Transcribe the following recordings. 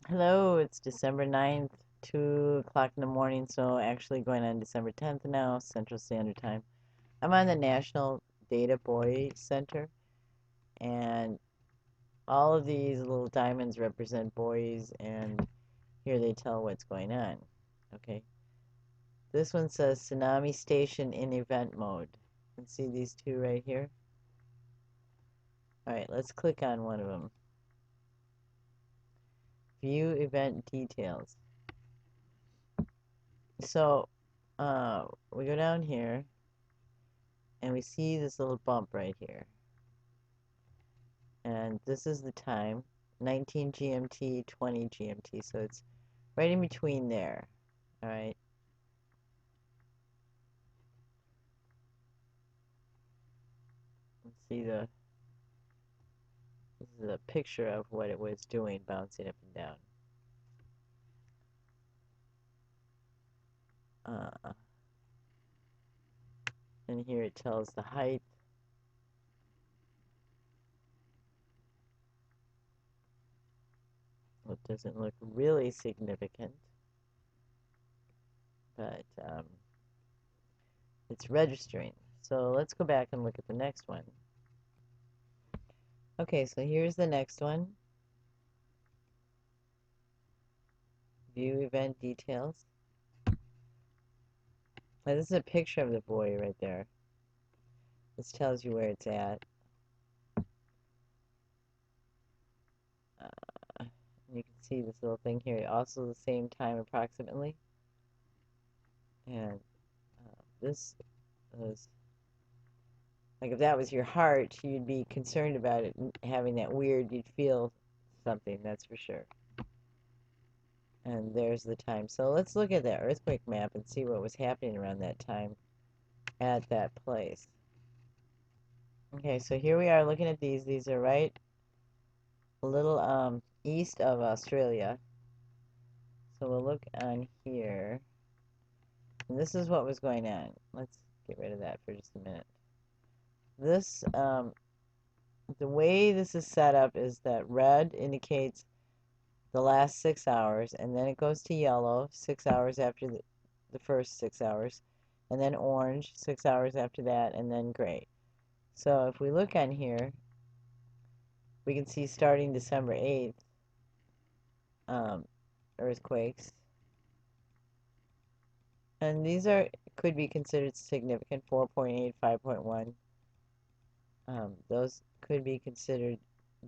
Hello, it's December 9th, 2 o'clock in the morning, so actually going on December 10th now, Central Standard Time. I'm on the National Data Buoy Center, and all of these little diamonds represent buoys, and here they tell what's going on. Okay, this one says Tsunami Station in event mode. You can see these two right here. All right, let's click on one of them. View event details. So, we go down here, and we see this little bump right here. And this is the time, 19 GMT, 20 GMT, so it's right in between there, all right? Let's see this is a picture of what it was doing, bouncing up and down. And here it tells the height. It doesn't look really significant, but it's registering. So let's go back and look at the next one. Okay, so here's the next one. View event details. Now this is a picture of the buoy right there. This tells you where it's at. You can see this little thing here, also the same time approximately. And this is, like if that was your heart, you'd be concerned about it having that weird, you'd feel something, that's for sure. And there's the time. So let's look at that earthquake map and see what was happening around that time at that place. Okay, so here we are looking at these. These are right a little east of Australia. So we'll look on here. And this is what was going on. Let's get rid of that for just a minute. This, the way this is set up is that red indicates the last 6 hours, and then it goes to yellow 6 hours after the first 6 hours, and then orange 6 hours after that, and then gray. So if we look on here, we can see starting December 8th, earthquakes. And these could be considered significant, 4.8, 5.1. Those could be considered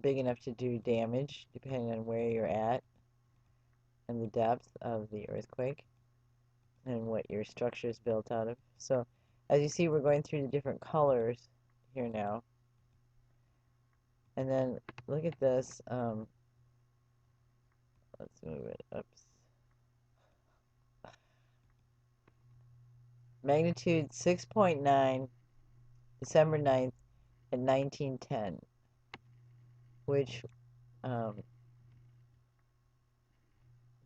big enough to do damage, depending on where you're at and the depth of the earthquake and what your structure is built out of. So, as you see, we're going through the different colors here now. And then look at this. Let's move it up. Magnitude 6.9, December 9th at 1910, which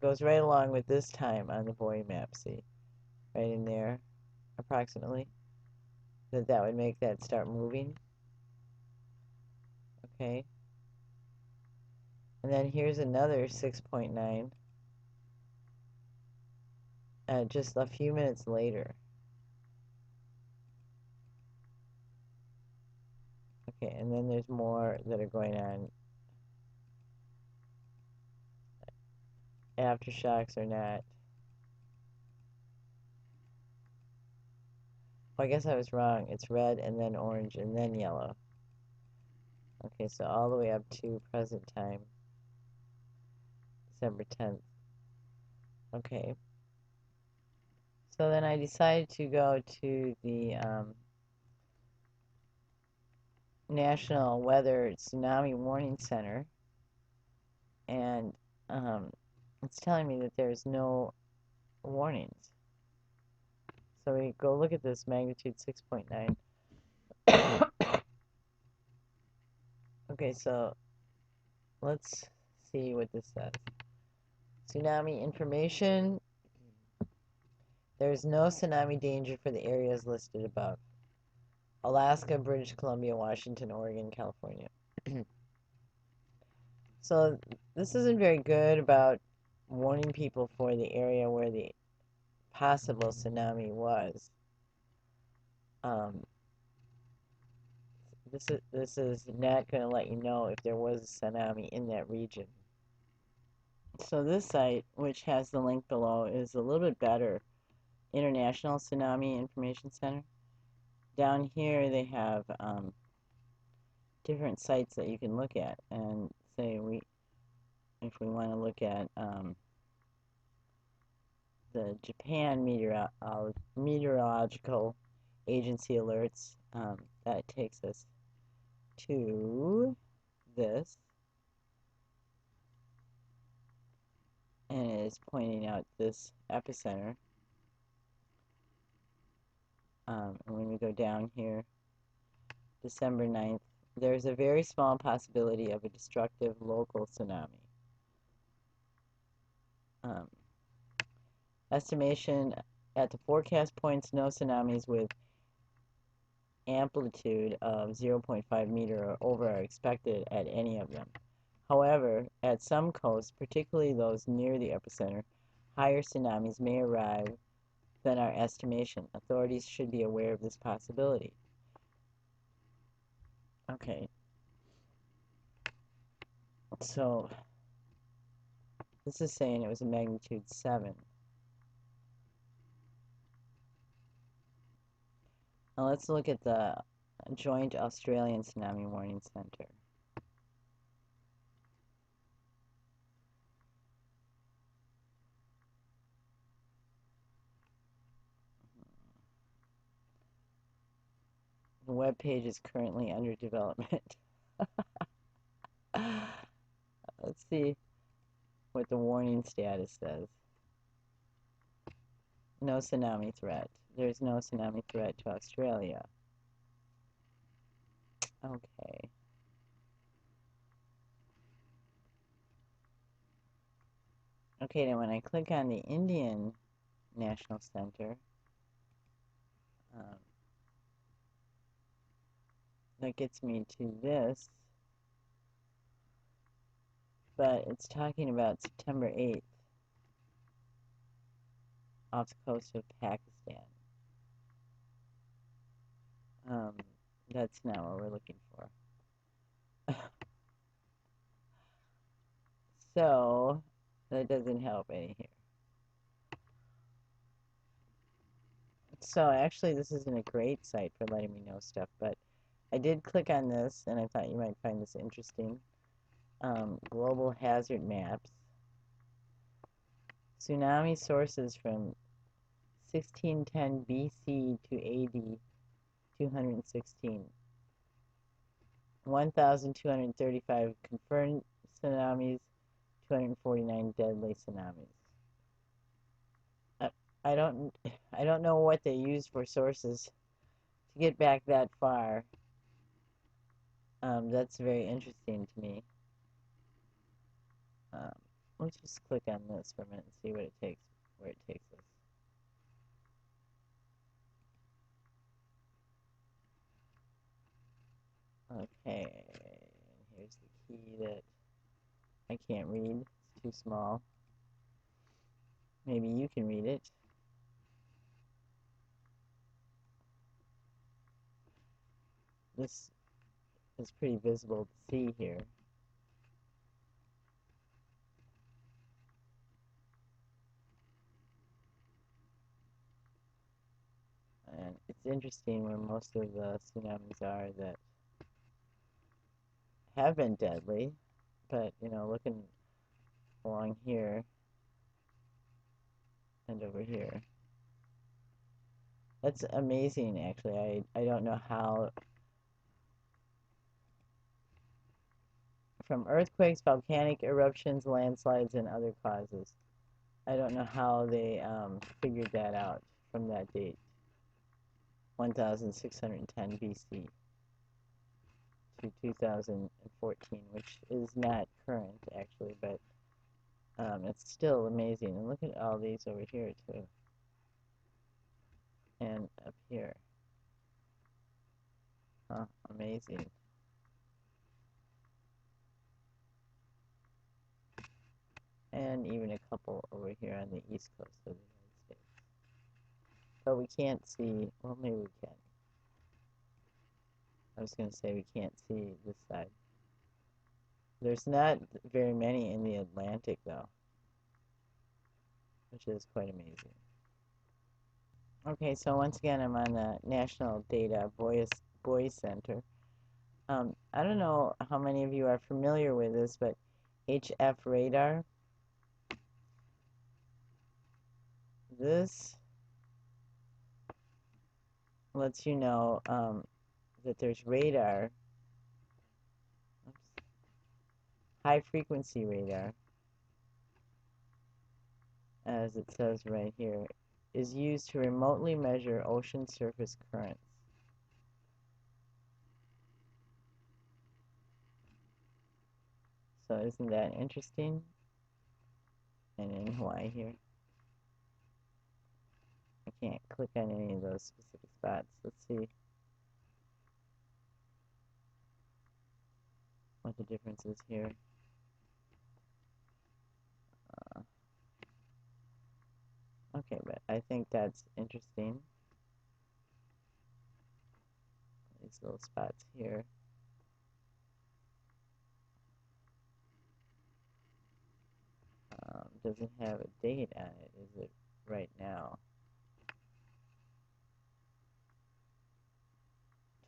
goes right along with this time on the Bouy map. See, right in there, approximately, that would make that start moving. Okay. And then here's another 6.9, just a few minutes later. Okay, and then there's more that are going on. Aftershocks or not. Oh, I guess I was wrong. It's red and then orange and then yellow. Okay, so all the way up to present time, December 10th. Okay. So then I decided to go to the National Weather Tsunami Warning Center, and it's telling me that there's no warnings. So we go look at this magnitude 6.9. Okay, so let's see what this says. Tsunami information. There's no tsunami danger for the areas listed above. Alaska, British Columbia, Washington, Oregon, California. So this isn't very good about warning people for the area where the possible tsunami was. Um, this is not going to let you know if there was a tsunami in that region. So this site, which has the link below, is a little bit better. International Tsunami Information Center. Down here they have different sites that you can look at, and say if we want to look at the Japan Meteorological Agency alerts, that takes us to this, and it is pointing out this epicenter. And when we go down here, December 9th, there's a very small possibility of a destructive local tsunami. Estimation at the forecast points, no tsunamis with amplitude of 0.5 meter or over are expected at any of them. However, at some coasts, particularly those near the epicenter, higher tsunamis may arrive than our estimation. Authorities should be aware of this possibility. Okay. So, this is saying it was a magnitude 7. Now let's look at the Joint Australian Tsunami Warning Center. The web page is currently under development. Let's see what the warning status says. No tsunami threat. There's no tsunami threat to Australia. Okay. Okay, now when I click on the Indian National Center, that gets me to this, but it's talking about September 8th off the coast of Pakistan. That's not what we're looking for. So, that doesn't help any here. So, actually, this isn't a great site for letting me know stuff, but I did click on this, and I thought you might find this interesting. Global hazard maps. Tsunami sources from 1610 BC to AD 216. 1,235 confirmed tsunamis, 249 deadly tsunamis. I don't know what they use for sources to get back that far. That's very interesting to me. Let's just click on this for a minute and see what it takes, where it takes us. Okay, and here's the key that I can't read. It's too small. Maybe you can read it. This is pretty visible to see here. And it's interesting where most of the tsunamis are that have been deadly, but, you know, looking along here and over here. That's amazing, actually. I don't know how. From earthquakes, volcanic eruptions, landslides, and other causes. I don't know how they figured that out from that date, 1610 BC to 2014, which is not current, actually, but it's still amazing. And look at all these over here, too. And up here. Huh, amazing. and even a couple over here on the east coast of the United States. But we can't see, well, maybe we can. I was going to say we can't see this side. There's not very many in the Atlantic, though, which is quite amazing. Okay, so once again, I'm on the National Data Bouy Center. I don't know how many of you are familiar with this, but HF radar, this lets you know that there's radar, high frequency radar, as it says right here, is used to remotely measure ocean surface currents. So isn't that interesting? And in Hawaii here. I can't click on any of those specific spots. Let's see what the difference is here. Okay, but I think that's interesting. These little spots here. Doesn't have a date on it, is it right now?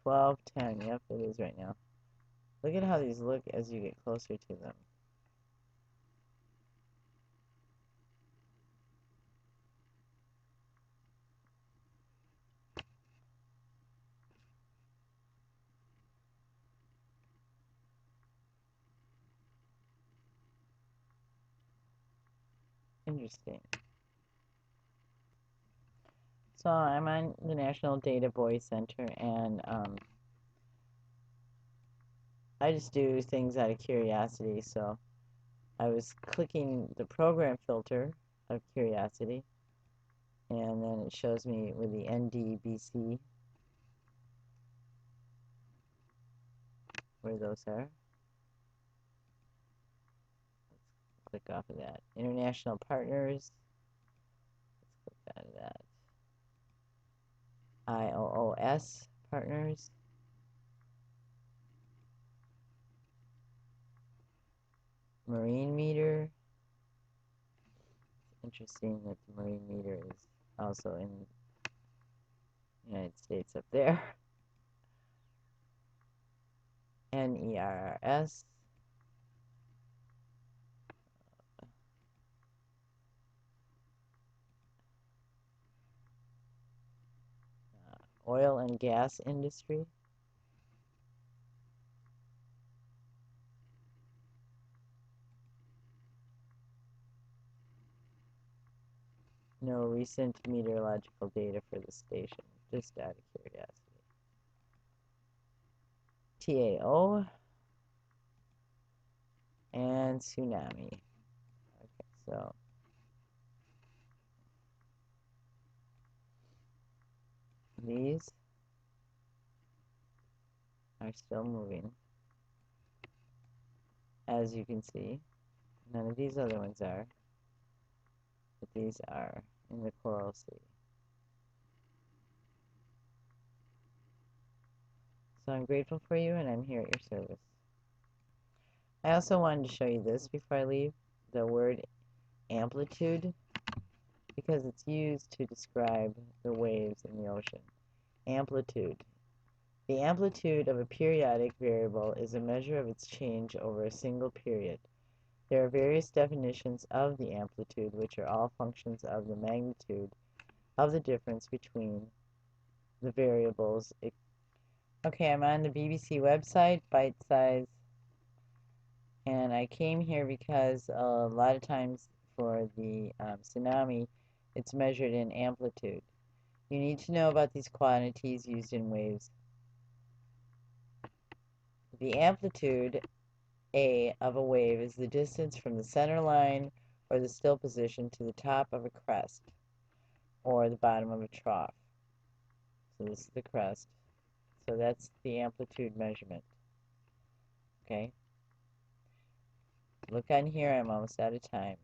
12:10, yep, it is right now. Look at how these look as you get closer to them. Interesting. So I'm on the National Data Bouy Center, and I just do things out of curiosity. So I was clicking the program filter of curiosity, and then it shows me with the NDBC where those are. Let's click off of that. International partners. Let's click out of that. IOOS partners. Marine meter. It's interesting that the marine meter is also in the United States up there. NERS. Oil and gas industry. No recent meteorological data for the station, just out of curiosity. TAO and Tsunami. Okay, so these are still moving, as you can see. None of these other ones are, but these are in the Coral Sea. So I'm grateful for you, and I'm here at your service. I also wanted to show you this before I leave, the word amplitude, because it's used to describe the waves in the ocean. Amplitude. The amplitude of a periodic variable is a measure of its change over a single period. There are various definitions of the amplitude, which are all functions of the magnitude of the difference between the variables. Okay, I'm on the BBC website, Bite Size, and I came here because a lot of times for the tsunami, it's measured in amplitude. You need to know about these quantities used in waves. The amplitude A of a wave is the distance from the center line or the still position to the top of a crest or the bottom of a trough. So this is the crest. So that's the amplitude measurement. Okay. Look on here, I'm almost out of time.